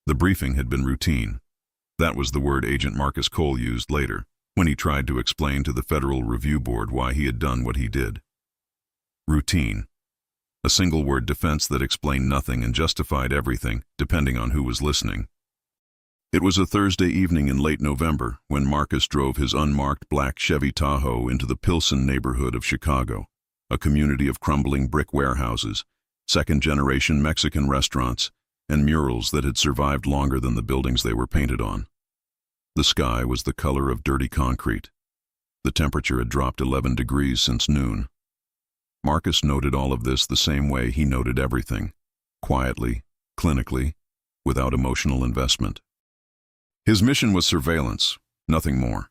The briefing had been routine. That was the word Agent Marcus Cole used later, when he tried to explain to the Federal Review Board why he had done what he did. Routine. A single-word defense that explained nothing and justified everything, depending on who was listening. It was a Thursday evening in late November when Marcus drove his unmarked black Chevy Tahoe into the Pilsen neighborhood of Chicago, a community of crumbling brick warehouses, second-generation Mexican restaurants, and murals that had survived longer than the buildings they were painted on. The sky was the color of dirty concrete. The temperature had dropped 11 degrees since noon. Marcus noted all of this the same way he noted everything, quietly, clinically, without emotional investment. His mission was surveillance, nothing more.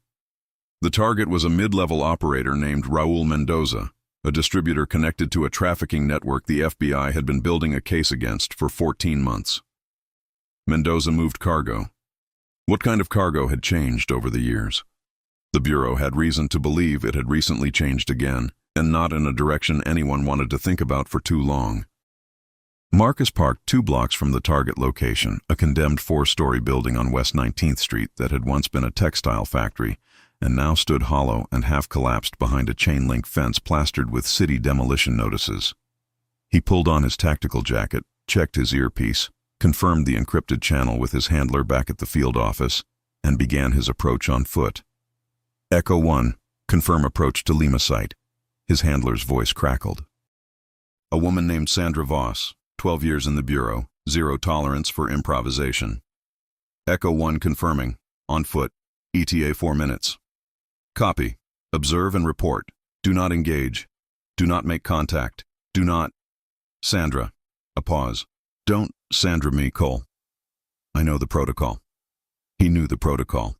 The target was a mid-level operator named Raul Mendoza, a distributor connected to a trafficking network the FBI had been building a case against for 14 months. Mendoza moved cargo. What kind of cargo had changed over the years? The Bureau had reason to believe it had recently changed again, and not in a direction anyone wanted to think about for too long. Marcus parked 2 blocks from the target location, a condemned 4-story building on West 19th Street that had once been a textile factory, and now stood hollow and half-collapsed behind a chain-link fence plastered with city demolition notices. He pulled on his tactical jacket, checked his earpiece, confirmed the encrypted channel with his handler back at the field office, and began his approach on foot. Echo 1, confirm approach to Lima site. His handler's voice crackled. A woman named Sandra Voss, 12 years in the Bureau, 0 tolerance for improvisation. Echo 1 confirming, on foot, ETA 4 minutes. Copy. Observe and report. Do not engage. Do not make contact. Do not... Sandra. A pause. Don't Sandra me, Cole. I know the protocol. He knew the protocol.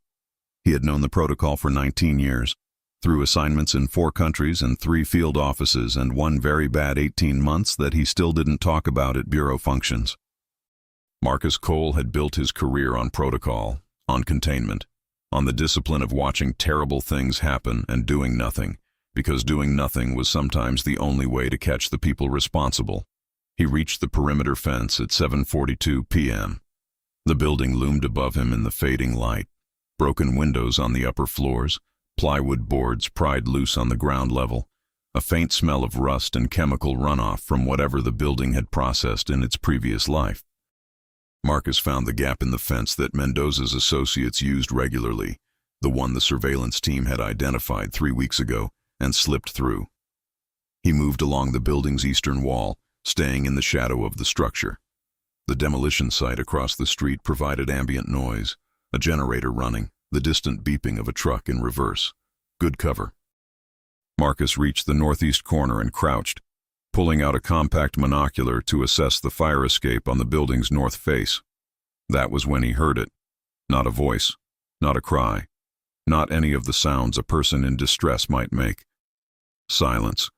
He had known the protocol for 19 years, through assignments in 4 countries and 3 field offices and 1 very bad 18 months that he still didn't talk about at Bureau functions. Marcus Cole had built his career on protocol, on containment, on the discipline of watching terrible things happen and doing nothing, because doing nothing was sometimes the only way to catch the people responsible. He reached the perimeter fence at 7:42 p.m. The building loomed above him in the fading light, broken windows on the upper floors, plywood boards pried loose on the ground level, a faint smell of rust and chemical runoff from whatever the building had processed in its previous life. Marcus found the gap in the fence that Mendoza's associates used regularly, the one the surveillance team had identified 3 weeks ago, and slipped through. He moved along the building's eastern wall, staying in the shadow of the structure. The demolition site across the street provided ambient noise, a generator running, the distant beeping of a truck in reverse. Good cover. Marcus reached the northeast corner and crouched, pulling out a compact monocular to assess the fire escape on the building's north face. That was when he heard it. Not a voice, not a cry, not any of the sounds a person in distress might make. Silence,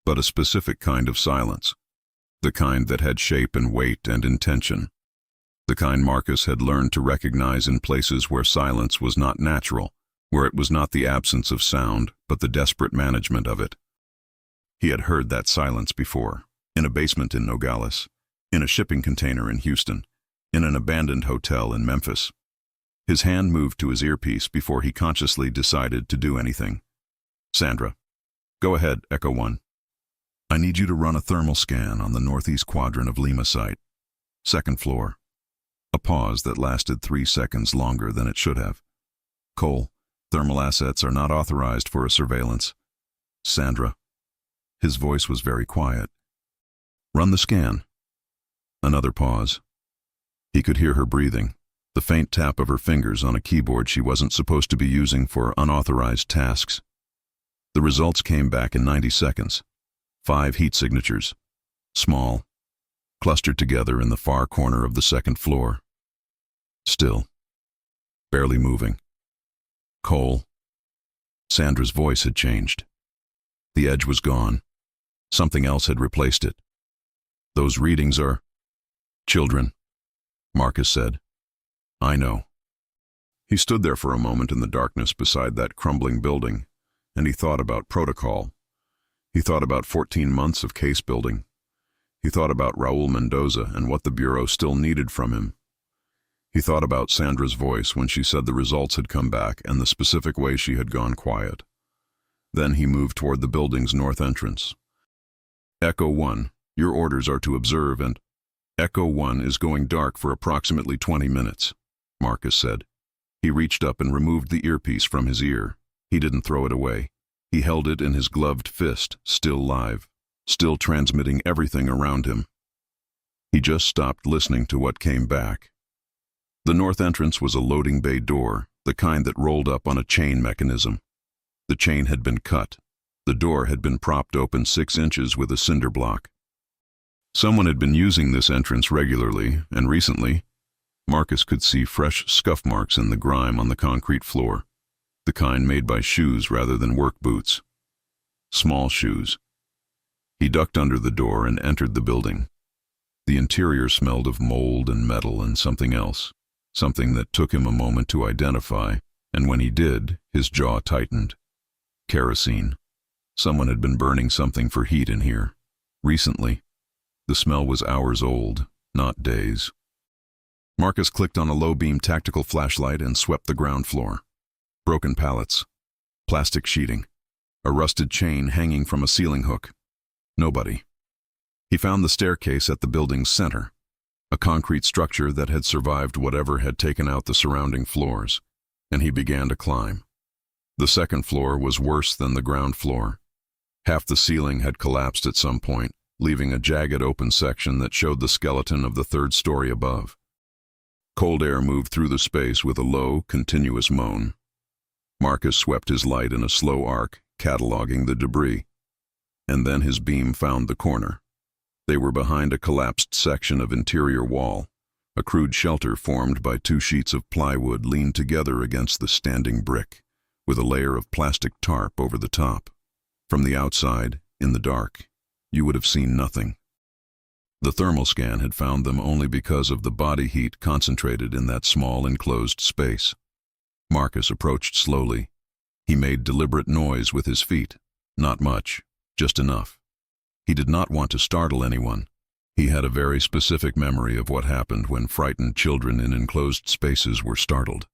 but a specific kind of silence. The kind that had shape and weight and intention. The kind Marcus had learned to recognize in places where silence was not natural, where it was not the absence of sound, but the desperate management of it. He had heard that silence before, in a basement in Nogales, in a shipping container in Houston, in an abandoned hotel in Memphis. His hand moved to his earpiece before he consciously decided to do anything. Sandra. Go ahead, Echo 1. I need you to run a thermal scan on the northeast quadrant of Lima site. 2nd floor. A pause that lasted 3 seconds longer than it should have. Cole, thermal assets are not authorized for a surveillance. Sandra. His voice was very quiet. Run the scan. Another pause. He could hear her breathing, the faint tap of her fingers on a keyboard she wasn't supposed to be using for unauthorized tasks. The results came back in 90 seconds. 5 heat signatures. Small. Clustered together in the far corner of the 2nd floor. Still. Barely moving. Cole. Sandra's voice had changed. The edge was gone. Something else had replaced it. Those readings are... Children, Marcus said. I know. He stood there for a moment in the darkness beside that crumbling building, and he thought about protocol. He thought about 14 months of case building. He thought about Raul Mendoza and what the Bureau still needed from him. He thought about Sandra's voice when she said the results had come back and the specific way she had gone quiet. Then he moved toward the building's north entrance. Echo 1, your orders are to observe and… Echo 1 is going dark for approximately 20 minutes, Marcus said. He reached up and removed the earpiece from his ear. He didn't throw it away. He held it in his gloved fist, still live, still transmitting everything around him. He just stopped listening to what came back. The north entrance was a loading bay door, the kind that rolled up on a chain mechanism. The chain had been cut. The door had been propped open 6 inches with a cinder block. Someone had been using this entrance regularly, and recently, Marcus could see fresh scuff marks in the grime on the concrete floor, the kind made by shoes rather than work boots. Small shoes. He ducked under the door and entered the building. The interior smelled of mold and metal and something else, something that took him a moment to identify, and when he did, his jaw tightened. Kerosene. Someone had been burning something for heat in here. Recently. The smell was hours old, not days. Marcus clicked on a low-beam tactical flashlight and swept the ground floor. Broken pallets. Plastic sheeting. A rusted chain hanging from a ceiling hook. Nobody. He found the staircase at the building's center, a concrete structure that had survived whatever had taken out the surrounding floors, and he began to climb. The second floor was worse than the ground floor. Half the ceiling had collapsed at some point, leaving a jagged open section that showed the skeleton of the third story above. Cold air moved through the space with a low, continuous moan. Marcus swept his light in a slow arc, cataloging the debris. And then his beam found the corner. They were behind a collapsed section of interior wall, a crude shelter formed by 2 sheets of plywood leaned together against the standing brick, with a layer of plastic tarp over the top. From the outside, in the dark, you would have seen nothing. The thermal scan had found them only because of the body heat concentrated in that small enclosed space. Marcus approached slowly. He made deliberate noise with his feet. Not much, just enough. He did not want to startle anyone. He had a very specific memory of what happened when frightened children in enclosed spaces were startled.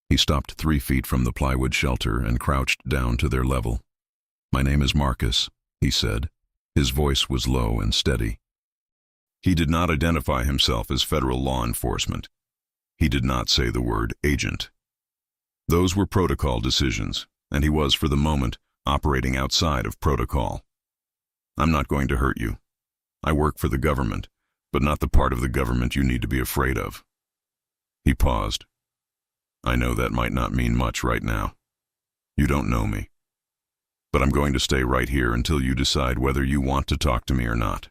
He stopped 3 feet from the plywood shelter and crouched down to their level. "My name is Marcus," he said. His voice was low and steady. He did not identify himself as federal law enforcement. He did not say the word agent. Those were protocol decisions, and he was, for the moment, operating outside of protocol. "I'm not going to hurt you. I work for the government, but not the part of the government you need to be afraid of." He paused. "I know that might not mean much right now. You don't know me. But I'm going to stay right here until you decide whether you want to talk to me or not.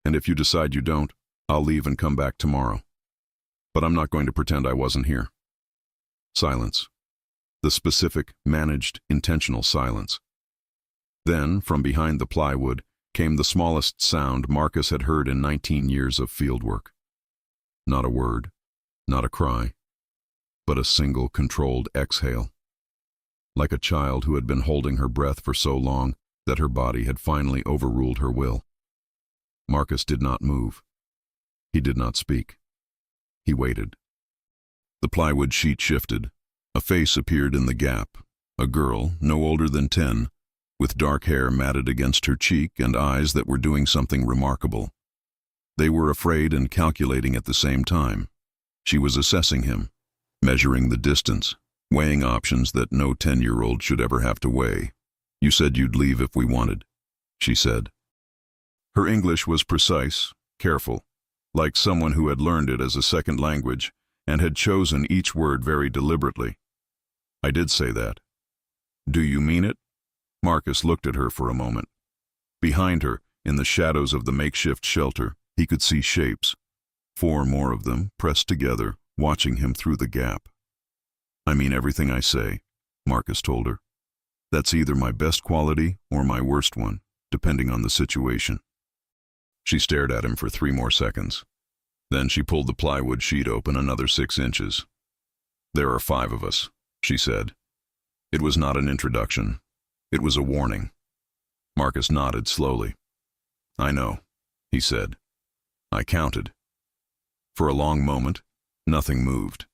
And if you decide you don't, I'll leave and come back tomorrow. But I'm not going to pretend I wasn't here." Silence. The specific, managed, intentional silence. Then, from behind the plywood, came the smallest sound Marcus had heard in 19 years of field work. Not a word, not a cry, but a single controlled exhale. Like a child who had been holding her breath for so long that her body had finally overruled her will. Marcus did not move. He did not speak. He waited. The plywood sheet shifted. A face appeared in the gap. A girl, no older than 10, with dark hair matted against her cheek and eyes that were doing something remarkable. They were afraid and calculating at the same time. She was assessing him, measuring the distance, weighing options that no 10-year-old should ever have to weigh. "You said you'd leave if we wanted," she said. Her English was precise, careful, like someone who had learned it as a second language and had chosen each word very deliberately. "I did say that." "Do you mean it?" Marcus looked at her for a moment. Behind her, in the shadows of the makeshift shelter, he could see shapes. 4 more of them, pressed together, watching him through the gap. "I mean everything I say," Marcus told her. "That's either my best quality or my worst one, depending on the situation." She stared at him for 3 more seconds. Then she pulled the plywood sheet open another 6 inches. "There are 5 of us," she said. It was not an introduction. It was a warning. Marcus nodded slowly. "I know," he said. "I counted." For a long moment, Nothing moved.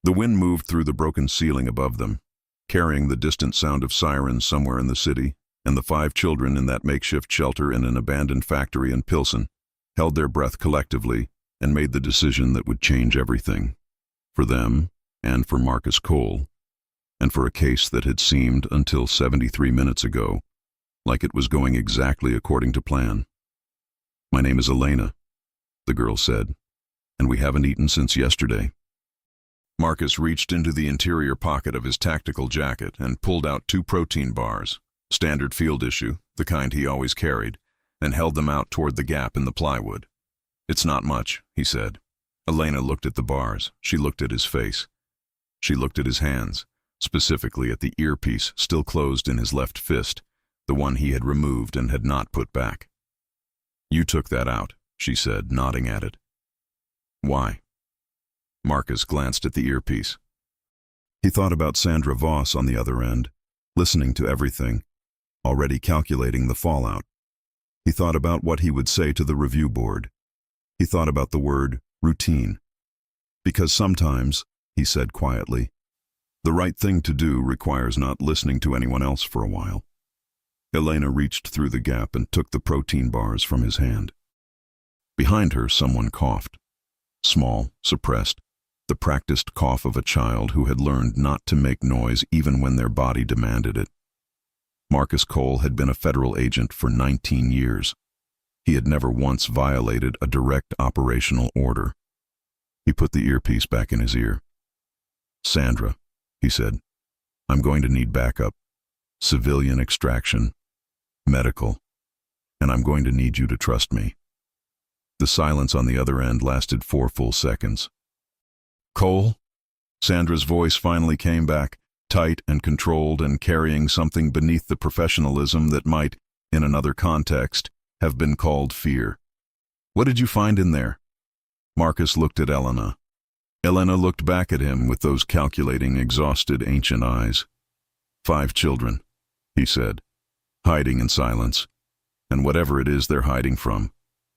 The wind moved through the broken ceiling above them, carrying the distant sound of sirens somewhere in the city, and the 5 children in that makeshift shelter in an abandoned factory in Pilsen held their breath collectively and made the decision that would change everything, for them and for Marcus Cole, and for a case that had seemed until 73 minutes ago like it was going exactly according to plan. "My name is Elena," the girl said, "and we haven't eaten since yesterday." Marcus reached into the interior pocket of his tactical jacket and pulled out 2 protein bars, standard field issue, the kind he always carried, and held them out toward the gap in the plywood. "It's not much," he said. Elena looked at the bars. She looked at his face. She looked at his hands, specifically at the earpiece still closed in his left fist, the one he had removed and had not put back. "You took that out," she said, nodding at it. "Why?" Marcus glanced at the earpiece. He thought about Sandra Voss on the other end, listening to everything, already calculating the fallout. He thought about what he would say to the review board. He thought about the word routine. "Because sometimes," he said quietly, "the right thing to do requires not listening to anyone else for a while." Elena reached through the gap and took the protein bars from his hand. Behind her, someone coughed. Small, suppressed, the practiced cough of a child who had learned not to make noise even when their body demanded it. Marcus Cole had been a federal agent for 19 years. He had never once violated a direct operational order. He put the earpiece back in his ear. "Sandra," he said, "I'm going to need backup. Civilian extraction, medical, and I'm going to need you to trust me." The silence on the other end lasted 4 full seconds. "Cole?" Sandra's voice finally came back, tight and controlled and carrying something beneath the professionalism that might, in another context, have been called fear. "What did you find in there?" Marcus looked at Elena. Elena looked back at him with those calculating, exhausted, ancient eyes. 5 children, he said, hiding in silence. "And whatever it is they're hiding from,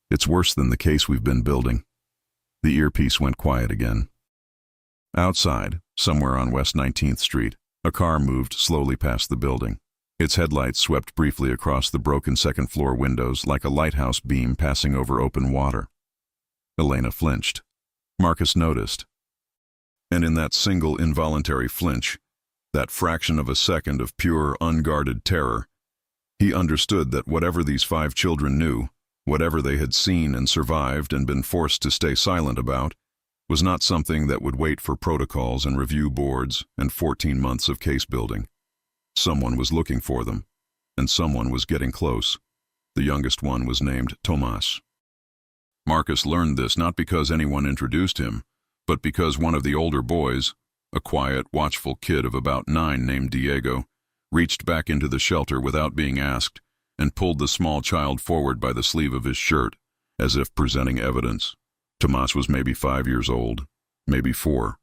it's worse than the case we've been building." The earpiece went quiet again. Outside, somewhere on West 19th Street, a car moved slowly past the building. Its headlights swept briefly across the broken second-floor windows like a lighthouse beam passing over open water. Elena flinched. Marcus noticed. And in that single involuntary flinch, that fraction of a second of pure, unguarded terror, he understood that whatever these 5 children knew, whatever they had seen and survived and been forced to stay silent about, was not something that would wait for protocols and review boards and 14 months of case building. Someone was looking for them, and someone was getting close. The youngest one was named Tomas. Marcus learned this not because anyone introduced him, but because one of the older boys, a quiet, watchful kid of about 9 named Diego, reached back into the shelter without being asked and pulled the small child forward by the sleeve of his shirt, as if presenting evidence. Tomas was maybe 5 years old, maybe 4.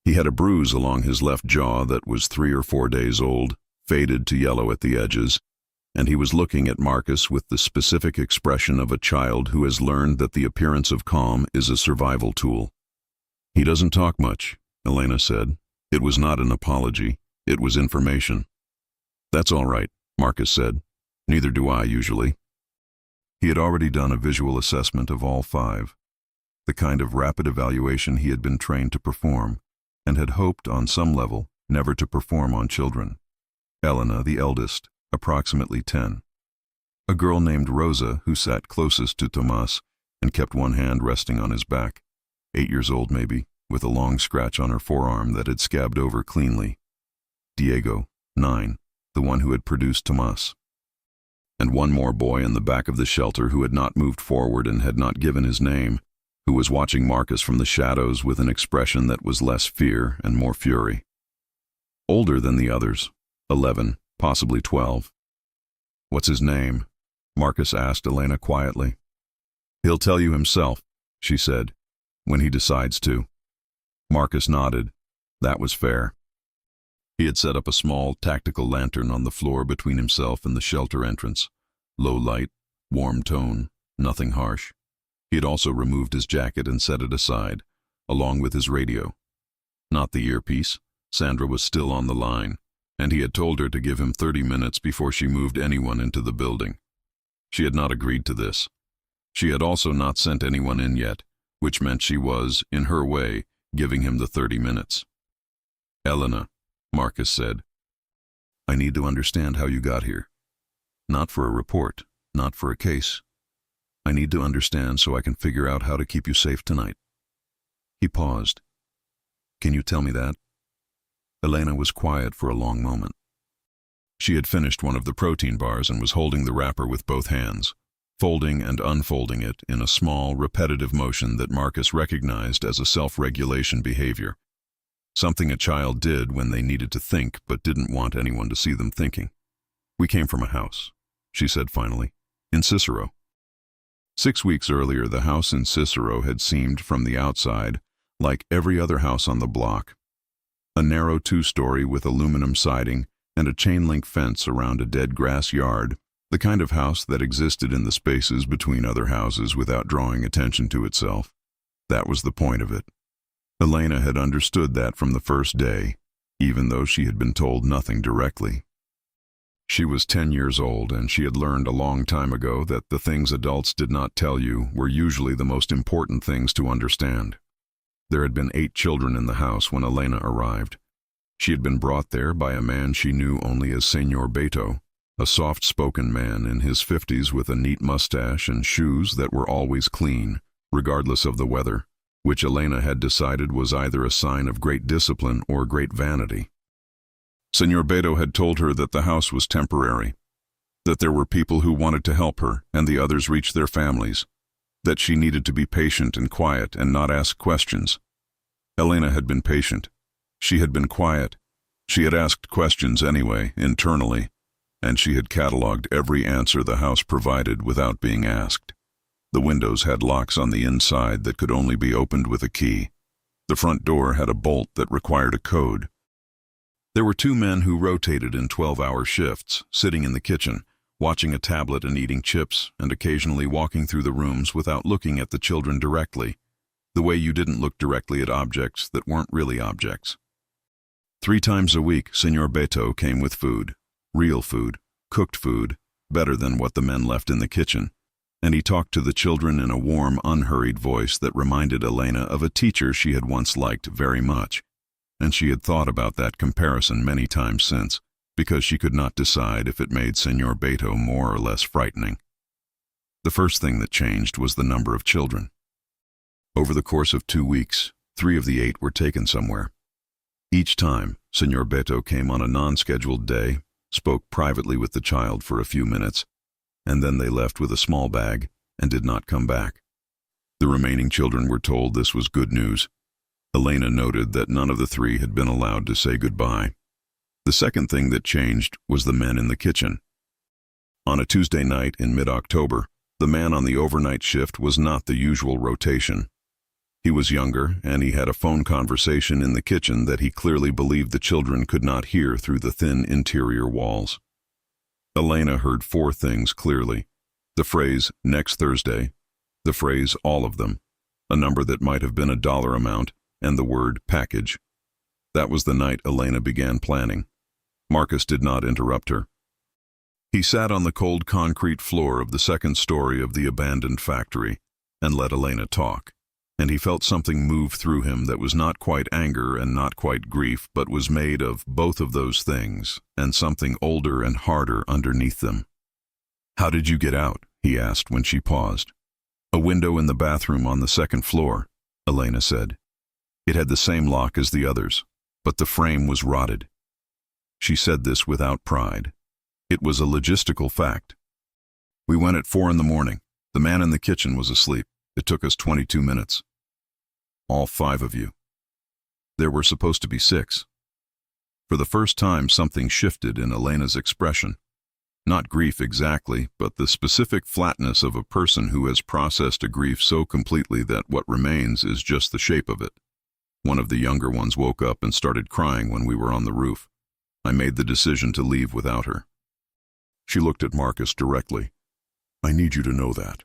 He had a bruise along his left jaw that was 3 or 4 days old, faded to yellow at the edges, and he was looking at Marcus with the specific expression of a child who has learned that the appearance of calm is a survival tool. "He doesn't talk much," Elena said. It was not an apology, it was information. "That's all right," Marcus said. "Neither do I usually." He had already done a visual assessment of all 5. The kind of rapid evaluation he had been trained to perform, and had hoped, on some level, never to perform on children. Elena, the eldest, approximately 10. A girl named Rosa, who sat closest to Tomas and kept one hand resting on his back, 8 years old maybe, with a long scratch on her forearm that had scabbed over cleanly. Diego, 9, the one who had produced Tomas. And one more boy in the back of the shelter who had not moved forward and had not given his name, who was watching Marcus from the shadows with an expression that was less fear and more fury. Older than the others, 11, possibly 12. "What's his name?" Marcus asked Elena quietly. "He'll tell you himself," she said, "when he decides to." Marcus nodded. That was fair. He had set up a small, tactical lantern on the floor between himself and the shelter entrance. Low light, warm tone, nothing harsh. He had also removed his jacket and set it aside, along with his radio. Not the earpiece. Sandra was still on the line, and he had told her to give him 30 minutes before she moved anyone into the building. She had not agreed to this. She had also not sent anyone in yet, which meant she was, in her way, giving him the 30 minutes. "Elena," Marcus said, "I need to understand how you got here. Not for a report, not for a case. I need to understand so I can figure out how to keep you safe tonight." He paused. "Can you tell me that?" Elena was quiet for a long moment. She had finished one of the protein bars and was holding the wrapper with both hands, folding and unfolding it in a small, repetitive motion that Marcus recognized as a self-regulation behavior. Something a child did when they needed to think but didn't want anyone to see them thinking. "We came from a house," she said finally, "in Cicero." 6 weeks earlier, the house in Cicero had seemed, from the outside, like every other house on the block. A narrow 2-story with aluminum siding and a chain-link fence around a dead grass yard, the kind of house that existed in the spaces between other houses without drawing attention to itself. That was the point of it. Elena had understood that from the first day, even though she had been told nothing directly. She was 10 years old, and she had learned a long time ago that the things adults did not tell you were usually the most important things to understand. There had been 8 children in the house when Elena arrived. She had been brought there by a man she knew only as Senor Beto, a soft-spoken man in his 50s with a neat mustache and shoes that were always clean, regardless of the weather, which Elena had decided was either a sign of great discipline or great vanity. Senor Beto had told her that the house was temporary, that there were people who wanted to help her and the others reached their families, that she needed to be patient and quiet and not ask questions. Elena had been patient. She had been quiet. She had asked questions anyway, internally, and she had cataloged every answer the house provided without being asked. The windows had locks on the inside that could only be opened with a key. The front door had a bolt that required a code. There were 2 men who rotated in 12-hour shifts, sitting in the kitchen, watching a tablet and eating chips, and occasionally walking through the rooms without looking at the children directly, the way you didn't look directly at objects that weren't really objects. 3 times a week, Senor Beto came with food, real food, cooked food, better than what the men left in the kitchen, and he talked to the children in a warm, unhurried voice that reminded Elena of a teacher she had once liked very much, and she had thought about that comparison many times since, because she could not decide if it made Senor Beto more or less frightening. The first thing that changed was the number of children. Over the course of 2 weeks, 3 of the 8 were taken somewhere. Each time, Senor Beto came on a non-scheduled day, spoke privately with the child for a few minutes, and then they left with a small bag and did not come back. The remaining children were told this was good news. Elena noted that none of the 3 had been allowed to say goodbye. The second thing that changed was the men in the kitchen. On a Tuesday night in mid-October, the man on the overnight shift was not the usual rotation. He was younger, and he had a phone conversation in the kitchen that he clearly believed the children could not hear through the thin interior walls. Elena heard 4 things clearly: the phrase, "next Thursday," the phrase, "all of them," a number that might have been a dollar amount, and the word, "package." That was the night Elena began planning. Marcus did not interrupt her. He sat on the cold concrete floor of the 2nd story of the abandoned factory and let Elena talk, and he felt something move through him that was not quite anger and not quite grief, but was made of both of those things, and something older and harder underneath them. "How did you get out?" he asked when she paused. "A window in the bathroom on the 2nd floor," Elena said. It had the same lock as the others, but the frame was rotted. She said this without pride. It was a logistical fact. "We went at 4 in the morning. The man in the kitchen was asleep. It took us 22 minutes. All 5 of you. There were supposed to be 6. For the first time, something shifted in Elena's expression. Not grief exactly, but the specific flatness of a person who has processed a grief so completely that what remains is just the shape of it. One of the younger ones woke up and started crying when we were on the roof. I made the decision to leave without her. She looked at Marcus directly. "I need you to know that.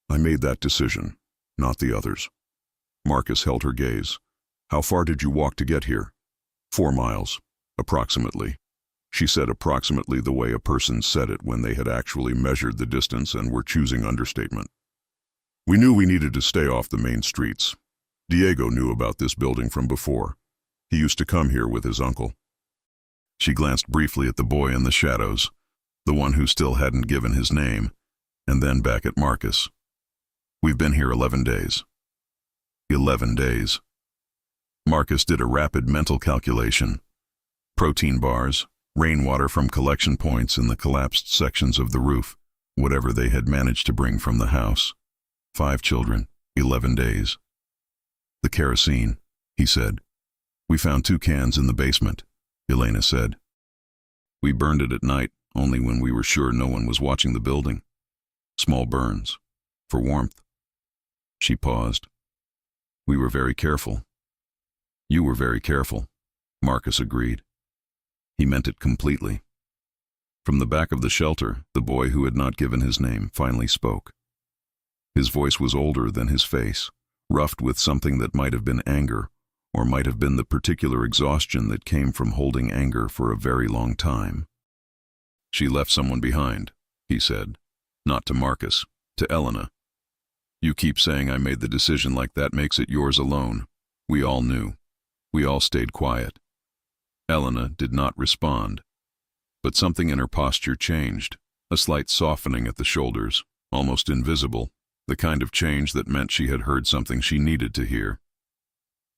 I made that decision, not the others." Marcus held her gaze. How far did you walk to get here? 4 miles, approximately. She said approximately the way a person said it when they had actually measured the distance and were choosing understatement. We knew we needed to stay off the main streets. Diego knew about this building from before. He used to come here with his uncle. She glanced briefly at the boy in the shadows, the one who still hadn't given his name, and then back at Marcus. We've been here 11 days. 11 days. Marcus did a rapid mental calculation. Protein bars, rainwater from collection points in the collapsed sections of the roof, whatever they had managed to bring from the house. 5 children, 11 days. The kerosene, he said. We found 2 cans in the basement, Elena said. We burned it at night, only when we were sure no one was watching the building. Small burns, for warmth. She paused. We were very careful. You were very careful, Marcus agreed. He meant it completely. From the back of the shelter, the boy who had not given his name finally spoke. His voice was older than his face, roughed with something that might have been anger, or might have been the particular exhaustion that came from holding anger for a very long time. She left someone behind, he said. Not to Marcus, to Elena. You keep saying I made the decision like that makes it yours alone. We all knew. We all stayed quiet. Elena did not respond. But something in her posture changed, a slight softening at the shoulders, almost invisible, the kind of change that meant she had heard something she needed to hear.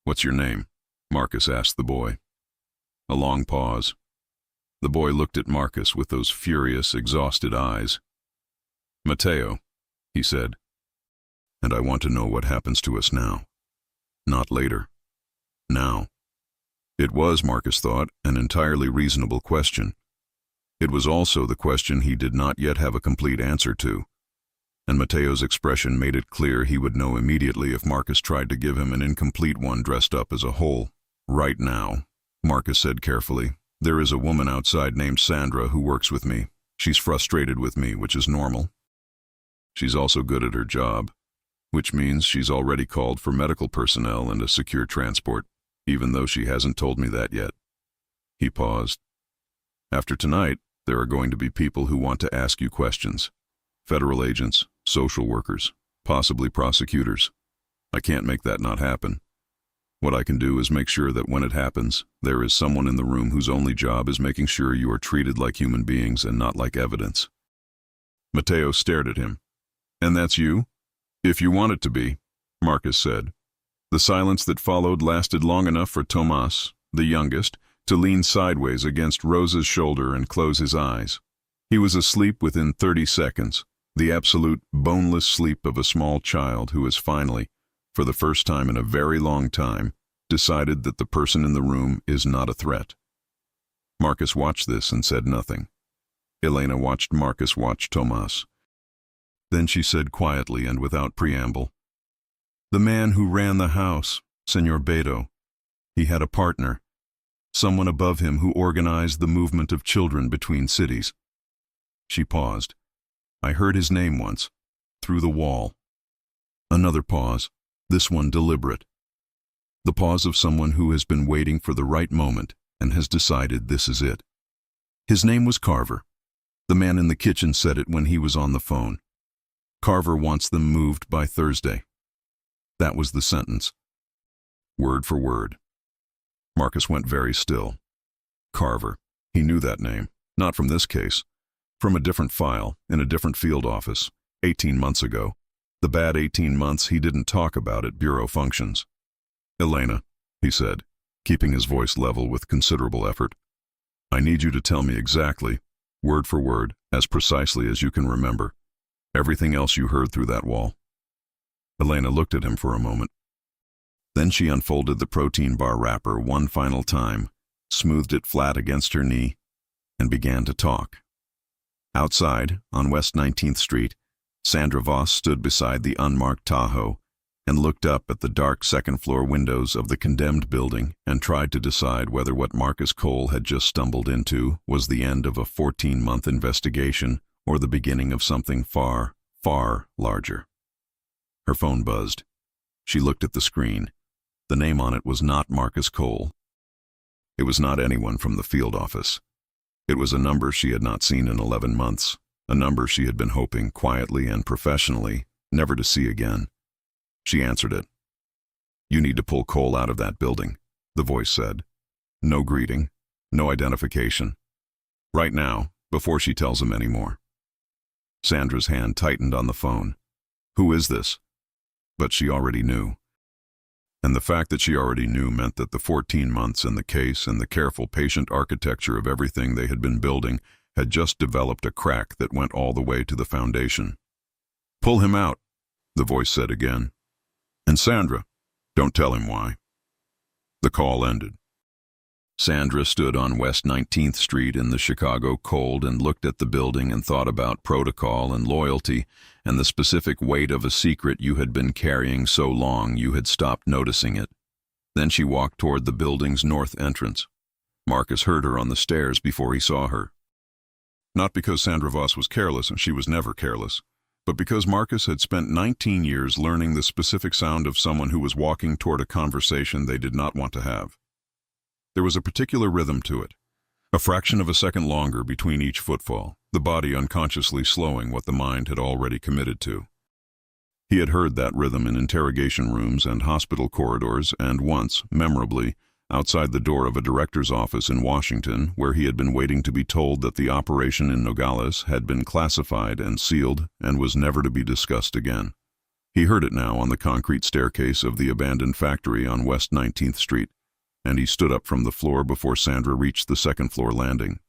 What's your name? Marcus asked the boy. A long pause. The boy looked at Marcus with those furious, exhausted eyes. Mateo, he said. And I want to know what happens to us now. Not later. Now. It was, Marcus thought, an entirely reasonable question. It was also the question he did not yet have a complete answer to. And Mateo's expression made it clear he would know immediately if Marcus tried to give him an incomplete one dressed up as a whole. Right now, Marcus said carefully, there is a woman outside named Sandra who works with me. She's frustrated with me, which is normal. She's also good at her job, which means she's already called for medical personnel and a secure transport, even though she hasn't told me that yet. He paused. After tonight, there are going to be people who want to ask you questions. Federal agents, social workers, possibly prosecutors. I can't make that not happen. What I can do is make sure that when it happens, there is someone in the room whose only job is making sure you are treated like human beings and not like evidence. Mateo stared at him. And that's you? If you want it to be, Marcus said. The silence that followed lasted long enough for Tomas, the youngest, to lean sideways against Rosa's shoulder and close his eyes. He was asleep within 30 seconds, the absolute, boneless sleep of a small child who has finally, for the first time in a very long time, decided that the person in the room is not a threat. Marcus watched this and said nothing. Elena watched Marcus watch Tomas. Then she said quietly and without preamble, "The man who ran the house, Senor Beto. He had a partner, someone above him who organized the movement of children between cities." She paused. "I heard his name once, through the wall." Another pause, this one deliberate. The pause of someone who has been waiting for the right moment and has decided this is it. His name was Carver. The man in the kitchen said it when he was on the phone. Carver wants them moved by Thursday. That was the sentence. Word for word. Marcus went very still. Carver. He knew that name. Not from this case. From a different file, in a different field office, 18 months ago. The bad 18 months he didn't talk about at bureau functions. "Elena," he said, keeping his voice level with considerable effort, "I need you to tell me exactly, word for word, as precisely as you can remember, everything else you heard through that wall." Elena looked at him for a moment. Then she unfolded the protein bar wrapper one final time, smoothed it flat against her knee, and began to talk. Outside, on West 19th Street, Sandra Voss stood beside the unmarked Tahoe and looked up at the dark second-floor windows of the condemned building and tried to decide whether what Marcus Cole had just stumbled into was the end of a 14-month investigation or the beginning of something far, far larger. Her phone buzzed. She looked at the screen. The name on it was not Marcus Cole. It was not anyone from the field office. It was a number she had not seen in 11 months, a number she had been hoping, quietly and professionally, never to see again. She answered it. "You need to pull Cole out of that building," the voice said. No greeting, no identification. Right now, before she tells him any more. Sandra's hand tightened on the phone. Who is this? But she already knew. And the fact that she already knew meant that the 14 months in the case and the careful, patient architecture of everything they had been building had just developed a crack that went all the way to the foundation. "Pull him out," the voice said again. "And Sandra, don't tell him why." The call ended. Sandra stood on West 19th Street in the Chicago cold and looked at the building and thought about protocol and loyalty and the specific weight of a secret you had been carrying so long you had stopped noticing it. Then she walked toward the building's north entrance. Marcus heard her on the stairs before he saw her. Not because Sandra Voss was careless, and she was never careless, but because Marcus had spent 19 years learning the specific sound of someone who was walking toward a conversation they did not want to have. There was a particular rhythm to it, a fraction of a second longer between each footfall, the body unconsciously slowing what the mind had already committed to. He had heard that rhythm in interrogation rooms and hospital corridors, and once, memorably, outside the door of a director's office in Washington, where he had been waiting to be told that the operation in Nogales had been classified and sealed and was never to be discussed again. He heard it now on the concrete staircase of the abandoned factory on West 19th Street, and he stood up from the floor before Sandra reached the second-floor landing.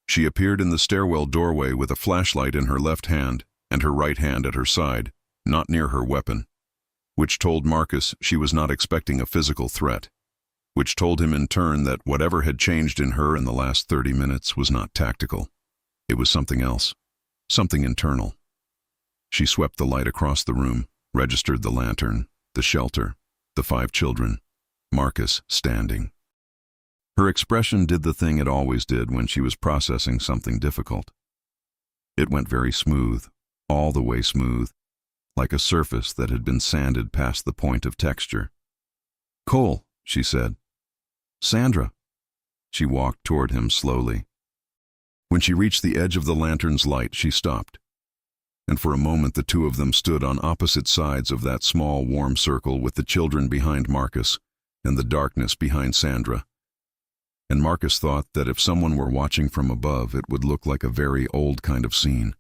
She appeared in the stairwell doorway with a flashlight in her left hand and her right hand at her side, not near her weapon, which told Marcus she was not expecting a physical threat, which told him in turn that whatever had changed in her in the last 30 minutes was not tactical. It was something else, something internal. She swept the light across the room, registered the lantern, the shelter, the 5 children, Marcus standing. Her expression did the thing it always did when she was processing something difficult. It went very smooth, all the way smooth, like a surface that had been sanded past the point of texture. "Cole," she said. "Sandra." She walked toward him slowly. When she reached the edge of the lantern's light, she stopped. And for a moment the two of them stood on opposite sides of that small, warm circle with the children behind Marcus and the darkness behind Sandra. And Marcus thought that if someone were watching from above, it would look like a very old kind of scene.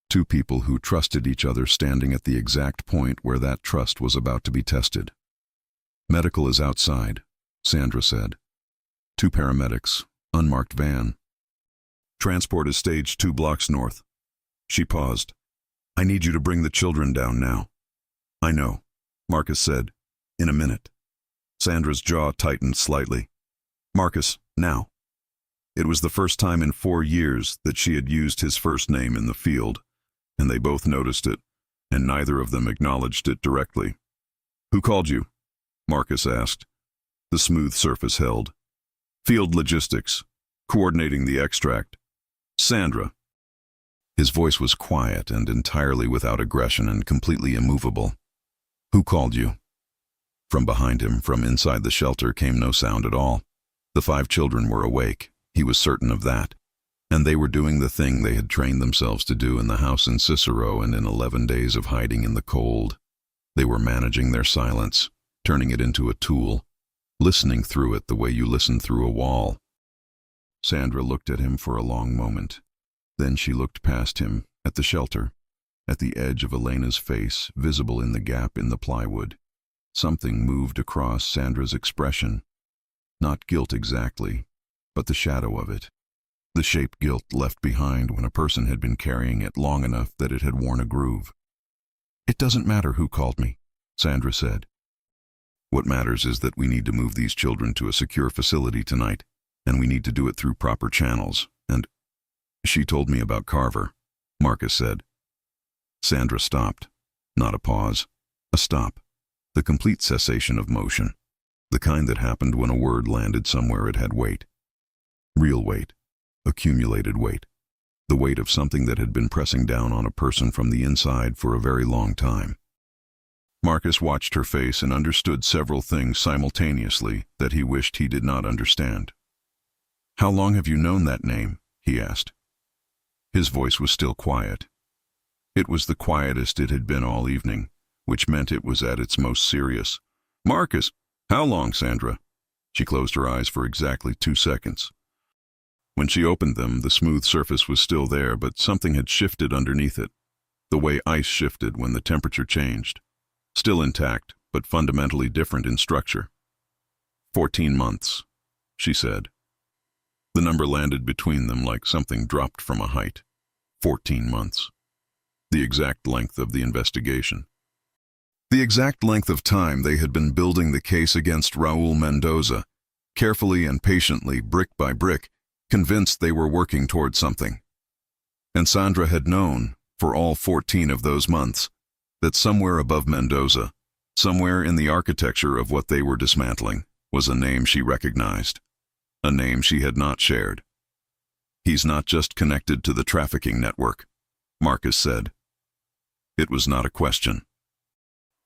Two people who trusted each other standing at the exact point where that trust was about to be tested. "Medical is outside," Sandra said. 2 paramedics, unmarked van. "Transport is staged 2 blocks north." She paused. "I need you to bring the children down now." "I know," Marcus said. "In a minute." Sandra's jaw tightened slightly. "Marcus, now." It was the first time in 4 years that she had used his first name in the field, and they both noticed it, and neither of them acknowledged it directly. "Who called you?" Marcus asked. The smooth surface held. "Field logistics, coordinating the extract. Sandra." His voice was quiet and entirely without aggression and completely immovable. "Who called you?" From behind him, from inside the shelter, came no sound at all. The 5 children were awake, he was certain of that, and they were doing the thing they had trained themselves to do in the house in Cicero and in 11 days of hiding in the cold. They were managing their silence, turning it into a tool, listening through it the way you listen through a wall. Sandra looked at him for a long moment. Then she looked past him, at the shelter, at the edge of Elena's face, visible in the gap in the plywood. Something moved across Sandra's expression. Not guilt exactly, but the shadow of it. The shape guilt left behind when a person had been carrying it long enough that it had worn a groove. "It doesn't matter who called me," Sandra said. "What matters is that we need to move these children to a secure facility tonight, and we need to do it through proper channels, and—" "She told me about Carver," Marcus said. Sandra stopped. Not a pause. A stop. The complete cessation of motion. The kind that happened when a word landed somewhere it had weight. Real weight. Accumulated weight. The weight of something that had been pressing down on a person from the inside for a very long time. Marcus watched her face and understood several things simultaneously that he wished he did not understand. "How long have you known that name?" he asked. His voice was still quiet. It was the quietest it had been all evening, which meant it was at its most serious. "Marcus, how long, Sandra?" She closed her eyes for exactly 2 seconds. When she opened them, the smooth surface was still there, but something had shifted underneath it, the way ice shifted when the temperature changed. Still intact, but fundamentally different in structure. 14 months, she said. The number landed between them like something dropped from a height. 14 months. The exact length of the investigation. The exact length of time they had been building the case against Raul Mendoza, carefully and patiently, brick by brick, convinced they were working toward something. And Sandra had known, for all 14 of those months, that somewhere above Mendoza, somewhere in the architecture of what they were dismantling, was a name she recognized, a name she had not shared. "He's not just connected to the trafficking network," Marcus said. It was not a question.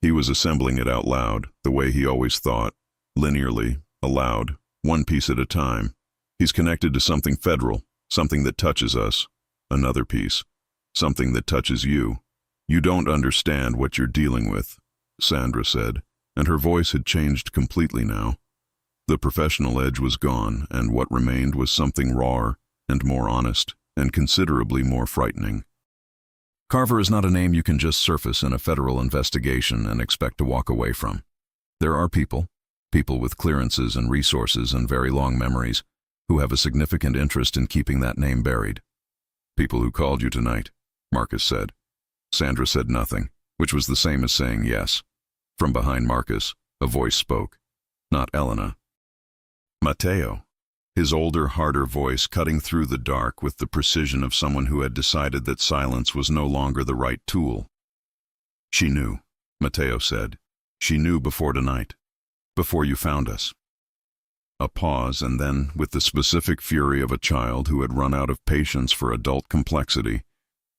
He was assembling it out loud, the way he always thought, linearly, aloud, one piece at a time. "He's connected to something federal, something that touches us, another piece, something that touches you. You don't understand what you're dealing with," Sandra said, and her voice had changed completely now. The professional edge was gone, and what remained was something rawer and more honest, and considerably more frightening. "Carver is not a name you can just surface in a federal investigation and expect to walk away from. There are people with clearances and resources and very long memories, who have a significant interest in keeping that name buried. People who called you tonight," Marcus said. Sandra said nothing, which was the same as saying yes. From behind Marcus, a voice spoke. Not Elena. Matteo. His older, harder voice cutting through the dark with the precision of someone who had decided that silence was no longer the right tool. "She knew," Matteo said. "She knew before tonight. Before you found us." A pause, and then, with the specific fury of a child who had run out of patience for adult complexity,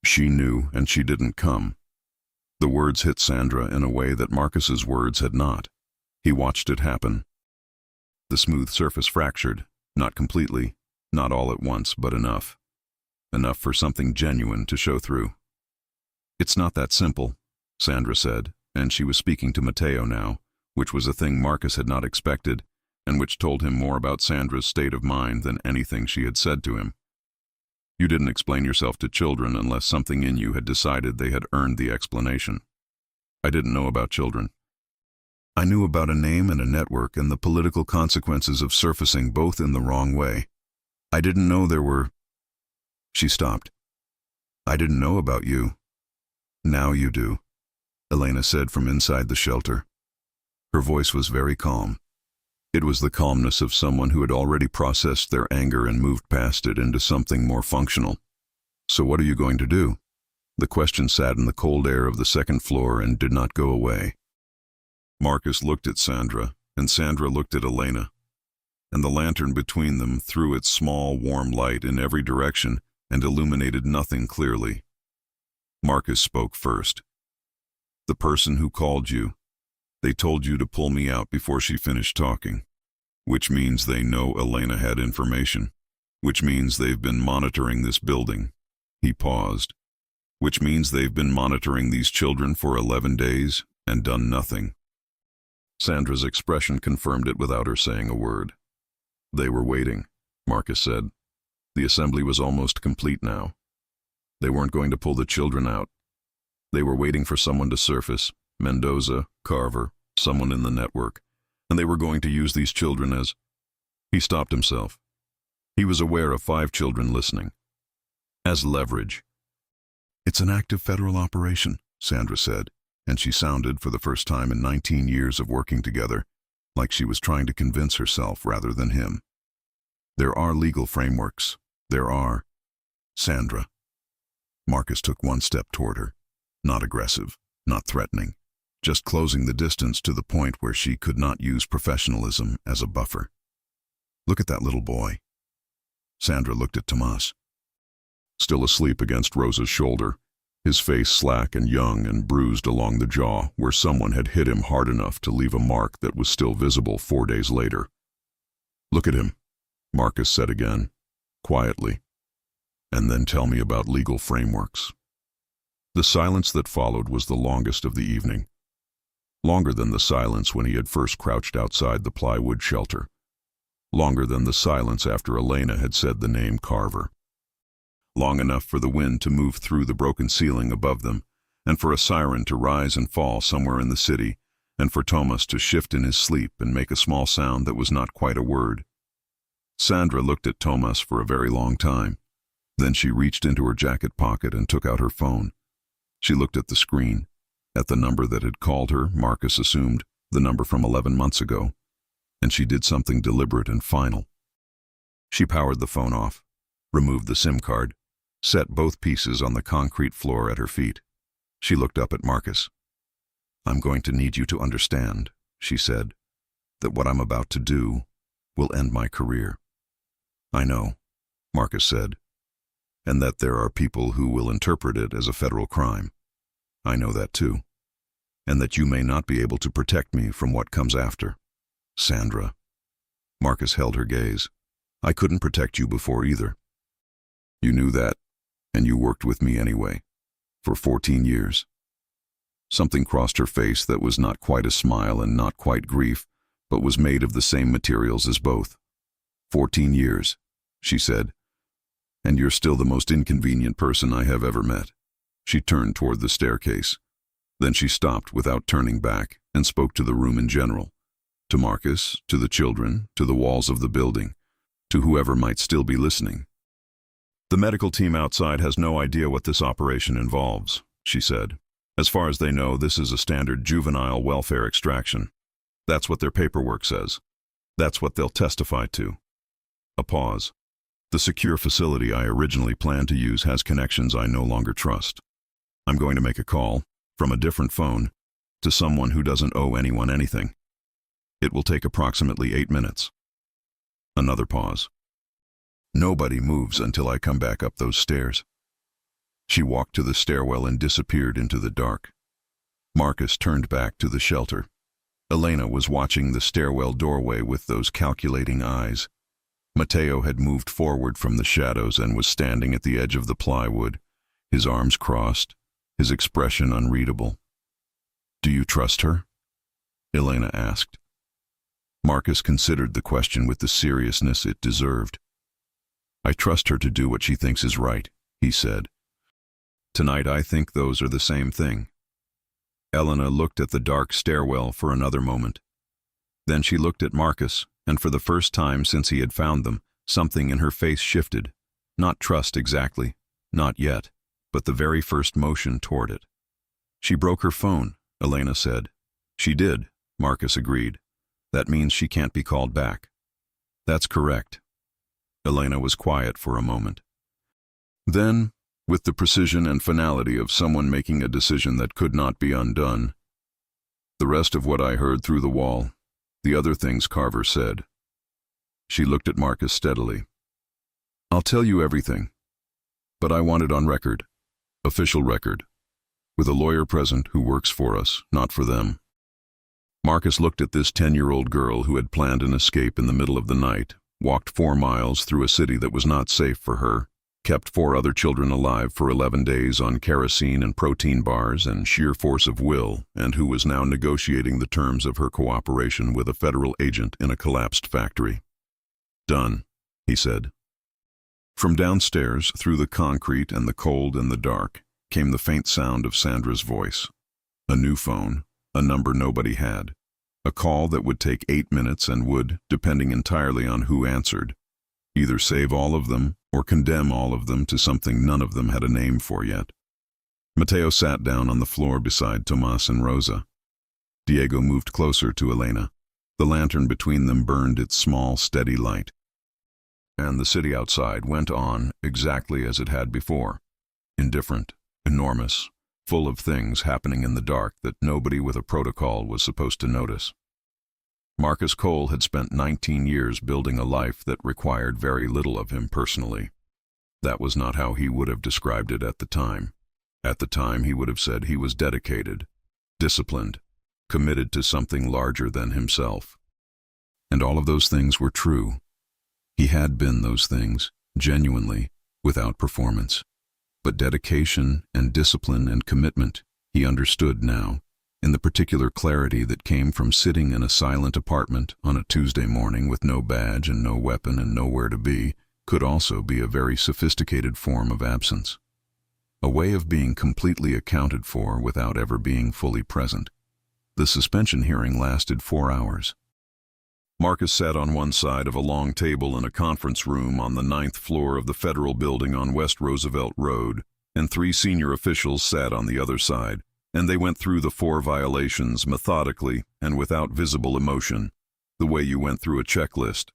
"She knew, and she didn't come." The words hit Sandra in a way that Marcus's words had not. He watched it happen. The smooth surface fractured, not completely, not all at once, but enough. Enough for something genuine to show through. "It's not that simple," Sandra said, and she was speaking to Matteo now, which was a thing Marcus had not expected, and which told him more about Sandra's state of mind than anything she had said to him. "You didn't explain yourself to children unless something in you had decided they had earned the explanation. I didn't know about children. I knew about a name and a network and the political consequences of surfacing both in the wrong way. I didn't know there were—" She stopped. "I didn't know about you." "Now you do," Elena said from inside the shelter. Her voice was very calm. It was the calmness of someone who had already processed their anger and moved past it into something more functional. "So what are you going to do?" The question sat in the cold air of the second floor and did not go away. Marcus looked at Sandra, and Sandra looked at Elena, and the lantern between them threw its small, warm light in every direction and illuminated nothing clearly. Marcus spoke first. "The person who called you, they told you to pull me out before she finished talking, which means they know Elena had information, which means they've been monitoring this building." He paused. "Which means they've been monitoring these children for 11 days and done nothing." Sandra's expression confirmed it without her saying a word. "They were waiting," Marcus said. The assembly was almost complete now. They weren't going to pull the children out. They were waiting for someone to surface, Mendoza, Carver, someone in the network, and they were going to use these children as— He stopped himself. He was aware of 5 children listening. As leverage. "It's an active federal operation," Sandra said, and she sounded, for the first time in 19 years of working together, like she was trying to convince herself rather than him. "There are legal frameworks. There are—" "Sandra." Marcus took one step toward her, not aggressive, not threatening, just closing the distance to the point where she could not use professionalism as a buffer. "Look at that little boy." Sandra looked at Tomas. Still asleep against Rosa's shoulder, his face slack and young and bruised along the jaw where someone had hit him hard enough to leave a mark that was still visible 4 days later. "Look at him," Marcus said again, quietly, "and then tell me about legal frameworks." The silence that followed was the longest of the evening, longer than the silence when he had first crouched outside the plywood shelter, longer than the silence after Elena had said the name Carver. Long enough for the wind to move through the broken ceiling above them, and for a siren to rise and fall somewhere in the city, and for Thomas to shift in his sleep and make a small sound that was not quite a word. Sandra looked at Thomas for a very long time. Then she reached into her jacket pocket and took out her phone. She looked at the screen, at the number that had called her, Marcus assumed, the number from 11 months ago, and she did something deliberate and final. She powered the phone off, removed the SIM card, set both pieces on the concrete floor at her feet. She looked up at Marcus. "I'm going to need you to understand," she said, "that what I'm about to do will end my career." "I know," Marcus said, "and that there are people who will interpret it as a federal crime. I know that too, and that you may not be able to protect me from what comes after." "Sandra." Marcus held her gaze. "I couldn't protect you before either. You knew that, and you worked with me anyway, for 14 years. Something crossed her face that was not quite a smile and not quite grief, but was made of the same materials as both. 14 years, she said, and you're still the most inconvenient person I have ever met." She turned toward the staircase. Then she stopped without turning back and spoke to the room in general, to Marcus, to the children, to the walls of the building, to whoever might still be listening. "The medical team outside has no idea what this operation involves," she said. "As far as they know, this is a standard juvenile welfare extraction. That's what their paperwork says. That's what they'll testify to." A pause. "The secure facility I originally planned to use has connections I no longer trust. I'm going to make a call, from a different phone, to someone who doesn't owe anyone anything. It will take approximately 8 minutes. Another pause. "Nobody moves until I come back up those stairs." She walked to the stairwell and disappeared into the dark. Marcus turned back to the shelter. Elena was watching the stairwell doorway with those calculating eyes. Matteo had moved forward from the shadows and was standing at the edge of the plywood, his arms crossed, his expression unreadable. "Do you trust her?" Elena asked. Marcus considered the question with the seriousness it deserved. "I trust her to do what she thinks is right," he said. "Tonight I think those are the same thing." Elena looked at the dark stairwell for another moment. Then she looked at Marcus, and for the first time since he had found them, something in her face shifted. Not trust exactly, not yet, but the very first motion toward it. "She broke her phone," Elena said. "She did," Marcus agreed. "That means she can't be called back." "That's correct." Elena was quiet for a moment. Then, with the precision and finality of someone making a decision that could not be undone, "The rest of what I heard through the wall, the other things Carver said." She looked at Marcus steadily. "I'll tell you everything, but I want it on record, official record, with a lawyer present who works for us, not for them." Marcus looked at this 10-year-old girl who had planned an escape in the middle of the night, walked 4 miles through a city that was not safe for her, kept 4 other children alive for 11 days on kerosene and protein bars and sheer force of will, and who was now negotiating the terms of her cooperation with a federal agent in a collapsed factory. "Done," he said. From downstairs, through the concrete and the cold and the dark, came the faint sound of Sandra's voice. A new phone, a number nobody had. A call that would take 8 minutes and would, depending entirely on who answered, either save all of them or condemn all of them to something none of them had a name for yet. Matteo sat down on the floor beside Tomas and Rosa. Diego moved closer to Elena. The lantern between them burned its small, steady light. And the city outside went on exactly as it had before. Indifferent, enormous, full of things happening in the dark that nobody with a protocol was supposed to notice. Marcus Cole had spent 19 years building a life that required very little of him personally. That was not how he would have described it at the time. At the time, he would have said he was dedicated, disciplined, committed to something larger than himself. And all of those things were true. He had been those things, genuinely, without performance. But dedication and discipline and commitment, he understood now, in the particular clarity that came from sitting in a silent apartment on a Tuesday morning with no badge and no weapon and nowhere to be, could also be a very sophisticated form of absence. A way of being completely accounted for without ever being fully present. The suspension hearing lasted 4 hours. Marcus sat on one side of a long table in a conference room on the 9th floor of the federal building on West Roosevelt Road, and 3 senior officials sat on the other side, and they went through the 4 violations methodically and without visible emotion, the way you went through a checklist.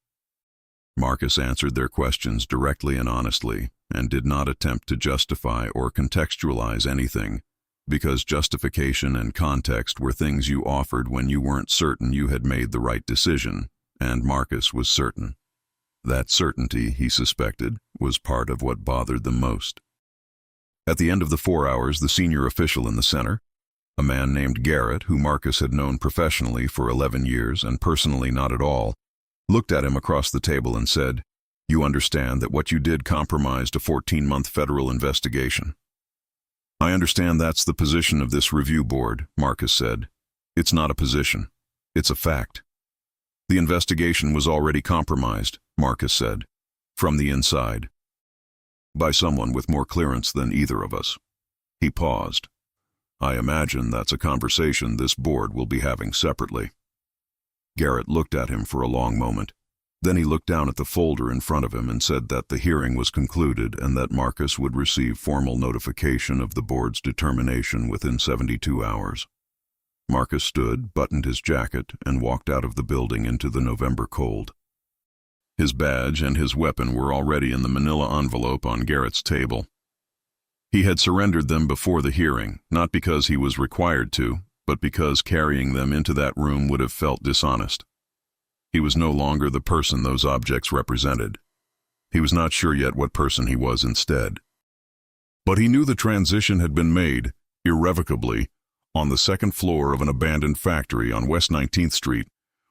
Marcus answered their questions directly and honestly, and did not attempt to justify or contextualize anything, because justification and context were things you offered when you weren't certain you had made the right decision, and Marcus was certain. That certainty, he suspected, was part of what bothered them most. At the end of the 4 hours, the senior official in the center, a man named Garrett, who Marcus had known professionally for 11 years and personally not at all, looked at him across the table and said, "You understand that what you did compromised a 14-month federal investigation." "I understand that's the position of this review board," Marcus said. "It's not a position. It's a fact." "The investigation was already compromised," Marcus said, "from the inside. By someone with more clearance than either of us." He paused. "I imagine that's a conversation this board will be having separately." Garrett looked at him for a long moment. Then he looked down at the folder in front of him and said that the hearing was concluded and that Marcus would receive formal notification of the board's determination within 72 hours. Marcus stood, buttoned his jacket, and walked out of the building into the November cold. His badge and his weapon were already in the manila envelope on Garrett's table. He had surrendered them before the hearing, not because he was required to, but because carrying them into that room would have felt dishonest. He was no longer the person those objects represented. He was not sure yet what person he was instead. But he knew the transition had been made, irrevocably, on the 2nd floor of an abandoned factory on West 19th Street,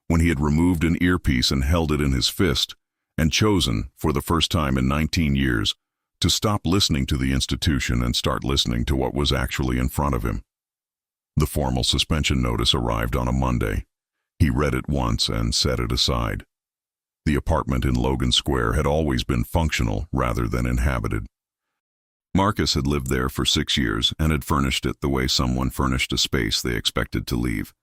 when he had removed an earpiece and held it in his fist, and chosen, for the first time in 19 years, to stop listening to the institution and start listening to what was actually in front of him. The formal suspension notice arrived on a Monday. He read it once and set it aside. The apartment in Logan Square had always been functional rather than inhabited. Marcus had lived there for 6 years and had furnished it the way someone furnished a space they expected to leave.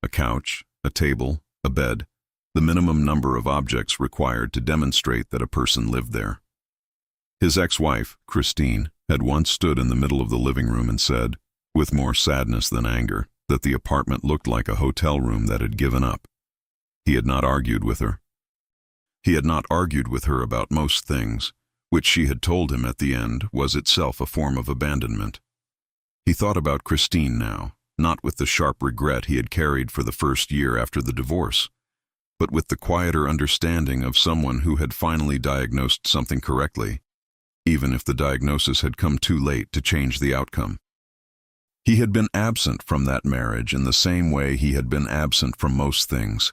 A couch, a table, a bed, the minimum number of objects required to demonstrate that a person lived there. His ex-wife, Christine, had once stood in the middle of the living room and said, with more sadness than anger, that the apartment looked like a hotel room that had given up. He had not argued with her. He had not argued with her about most things, which she had told him at the end was itself a form of abandonment. He thought about Christine now, not with the sharp regret he had carried for the first year after the divorce, but with the quieter understanding of someone who had finally diagnosed something correctly, even if the diagnosis had come too late to change the outcome. He had been absent from that marriage in the same way he had been absent from most things,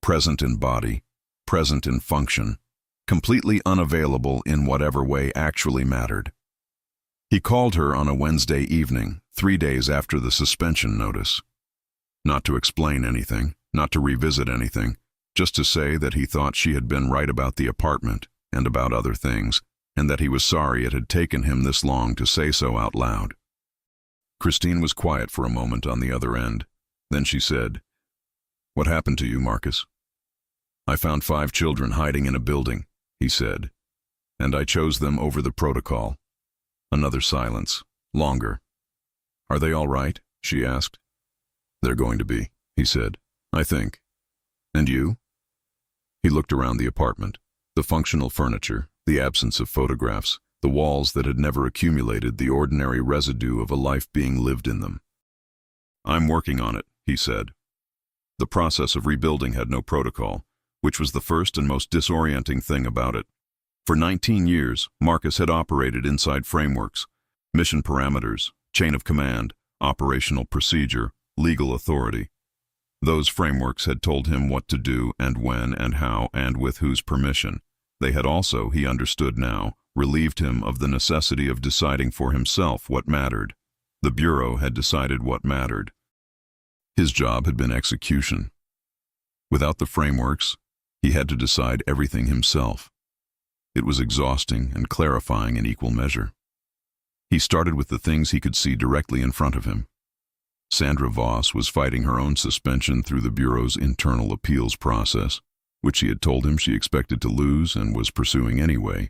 present in body, present in function, completely unavailable in whatever way actually mattered. He called her on a Wednesday evening, 3 days after the suspension notice. Not to explain anything, not to revisit anything, just to say that he thought she had been right about the apartment and about other things, and that he was sorry it had taken him this long to say so out loud. Christine was quiet for a moment on the other end. Then she said, "What happened to you, Marcus?" "I found 5 children hiding in a building," he said, "and I chose them over the protocol." Another silence, longer. "Are they all right?" she asked. "They're going to be," he said, "I think. And you?" He looked around the apartment, the functional furniture, the absence of photographs, the walls that had never accumulated the ordinary residue of a life being lived in them. "I'm working on it," he said. The process of rebuilding had no protocol, which was the first and most disorienting thing about it. For 19 years, Marcus had operated inside frameworks, mission parameters, chain of command, operational procedure, legal authority. Those frameworks had told him what to do and when and how and with whose permission. They had also, he understood now, relieved him of the necessity of deciding for himself what mattered. The Bureau had decided what mattered. His job had been execution. Without the frameworks, he had to decide everything himself. It was exhausting and clarifying in equal measure. He started with the things he could see directly in front of him. Sandra Voss was fighting her own suspension through the Bureau's internal appeals process, which she had told him she expected to lose and was pursuing anyway,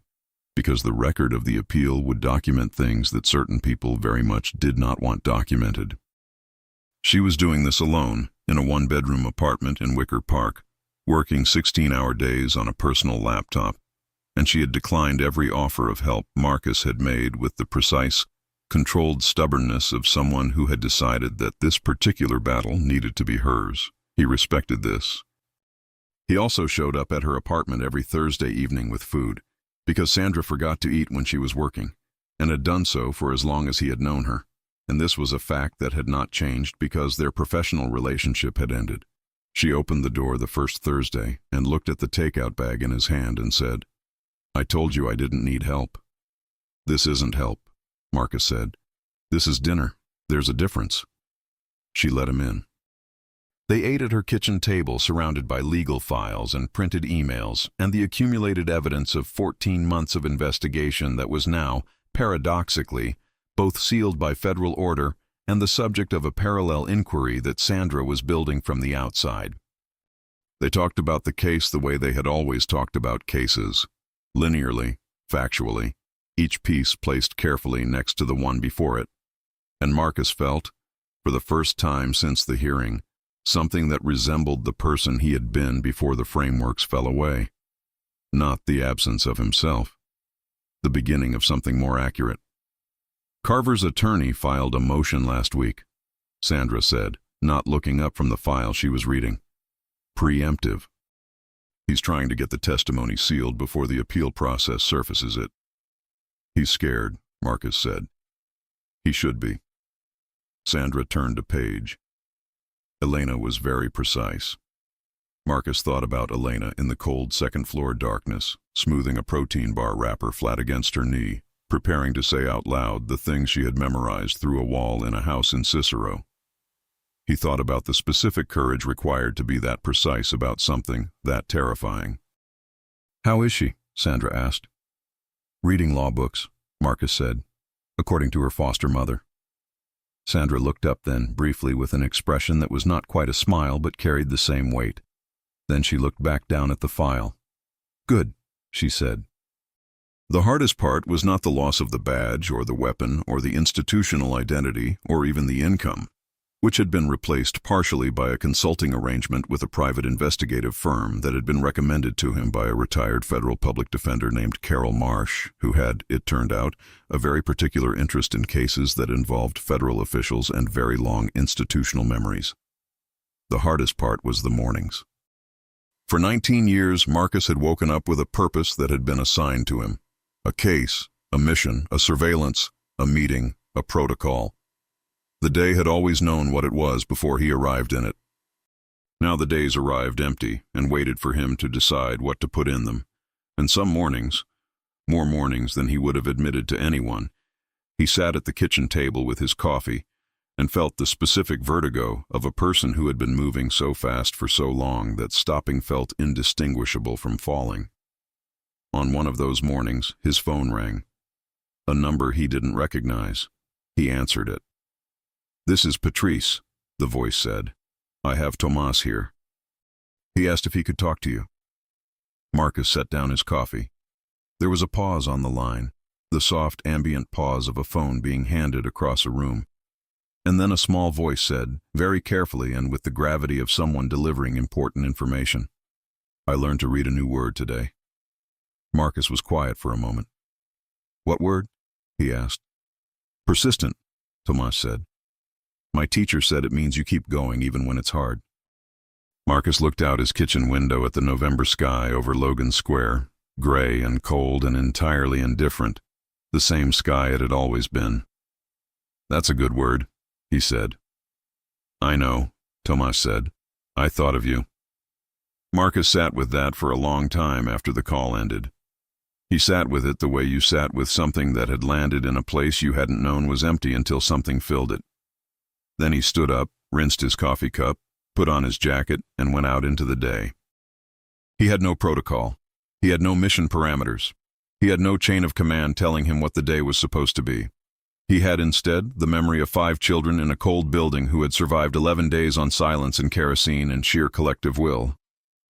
because the record of the appeal would document things that certain people very much did not want documented. She was doing this alone, in a one-bedroom apartment in Wicker Park, working 16-hour days on a personal laptop, and she had declined every offer of help Marcus had made with the precise, controlled stubbornness of someone who had decided that this particular battle needed to be hers. He respected this. He also showed up at her apartment every Thursday evening with food, because Sandra forgot to eat when she was working, and had done so for as long as he had known her, and this was a fact that had not changed because their professional relationship had ended. She opened the door the first Thursday and looked at the takeout bag in his hand and said, "I told you I didn't need help." "This isn't help," Marcus said. "This is dinner. There's a difference." She let him in. They ate at her kitchen table surrounded by legal files and printed emails and the accumulated evidence of 14 months of investigation that was now, paradoxically, both sealed by federal order and the subject of a parallel inquiry that Sandra was building from the outside. They talked about the case the way they had always talked about cases, linearly, factually, each piece placed carefully next to the one before it. And Marcus felt, for the first time since the hearing, something that resembled the person he had been before the frameworks fell away. Not the absence of himself. The beginning of something more accurate. "Carver's attorney filed a motion last week," Sandra said, not looking up from the file she was reading. "Preemptive. He's trying to get the testimony sealed before the appeal process surfaces it." "He's scared," Marcus said. "He should be." Sandra turned a page. Elena was very precise. Marcus thought about Elena in the cold second-floor darkness, smoothing a protein bar wrapper flat against her knee, preparing to say out loud the things she had memorized through a wall in a house in Cicero. He thought about the specific courage required to be that precise about something that terrifying. "How is she?" Sandra asked. "Reading law books," Marcus said, "according to her foster mother." Sandra looked up then, briefly, with an expression that was not quite a smile but carried the same weight. Then she looked back down at the file. "Good," she said. The hardest part was not the loss of the badge or the weapon or the institutional identity or even the income, which had been replaced partially by a consulting arrangement with a private investigative firm that had been recommended to him by a retired federal public defender named Carol Marsh, who had, it turned out, a very particular interest in cases that involved federal officials and very long institutional memories. The hardest part was the mornings. For 19 years, Marcus had woken up with a purpose that had been assigned to him. A case, a mission, a surveillance, a meeting, a protocol. The day had always known what it was before he arrived in it. Now the days arrived empty and waited for him to decide what to put in them. And some mornings, more mornings than he would have admitted to anyone, he sat at the kitchen table with his coffee and felt the specific vertigo of a person who had been moving so fast for so long that stopping felt indistinguishable from falling. On one of those mornings, his phone rang. A number he didn't recognize. He answered it. "This is Patrice," the voice said. "I have Tomas here." He asked if he could talk to you. Marcus set down his coffee. There was a pause on the line, the soft ambient pause of a phone being handed across a room. And then a small voice said, very carefully and with the gravity of someone delivering important information, "I learned to read a new word today." Marcus was quiet for a moment. "What word?" he asked. "Persistent," Tomas said. "My teacher said it means you keep going even when it's hard." Marcus looked out his kitchen window at the November sky over Logan Square, gray and cold and entirely indifferent, the same sky it had always been. That's a good word, he said. I know, Tomas said. I thought of you. Marcus sat with that for a long time after the call ended. He sat with it the way you sat with something that had landed in a place you hadn't known was empty until something filled it. Then he stood up, rinsed his coffee cup, put on his jacket, and went out into the day. He had no protocol. He had no mission parameters. He had no chain of command telling him what the day was supposed to be. He had instead the memory of 5 children in a cold building who had survived 11 days on silence and kerosene and sheer collective will,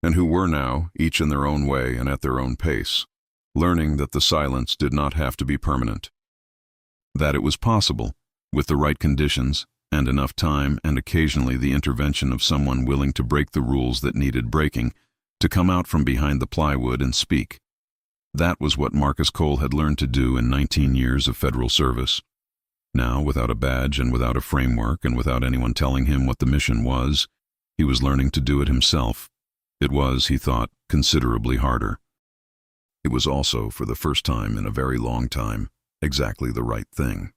and who were now, each in their own way and at their own pace, learning that the silence did not have to be permanent. That it was possible, with the right conditions and enough time and occasionally the intervention of someone willing to break the rules that needed breaking, to come out from behind the plywood and speak. That was what Marcus Cole had learned to do in 19 years of federal service. Now, without a badge and without a framework and without anyone telling him what the mission was, he was learning to do it himself. It was, he thought, considerably harder. It was also, for the first time in a very long time, exactly the right thing.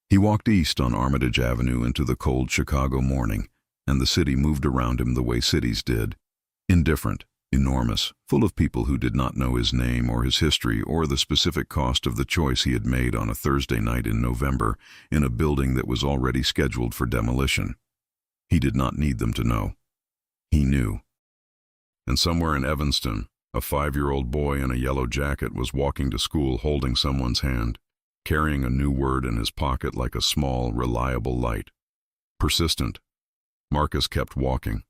He walked east on Armitage Avenue into the cold Chicago morning, and the city moved around him the way cities did, indifferent, enormous, full of people who did not know his name or his history or the specific cost of the choice he had made on a Thursday night in November in a building that was already scheduled for demolition. He did not need them to know. He knew. And somewhere in Evanston, a 5-year-old boy in a yellow jacket was walking to school holding someone's hand, carrying a new word in his pocket like a small, reliable light. Persistent. Marcus kept walking.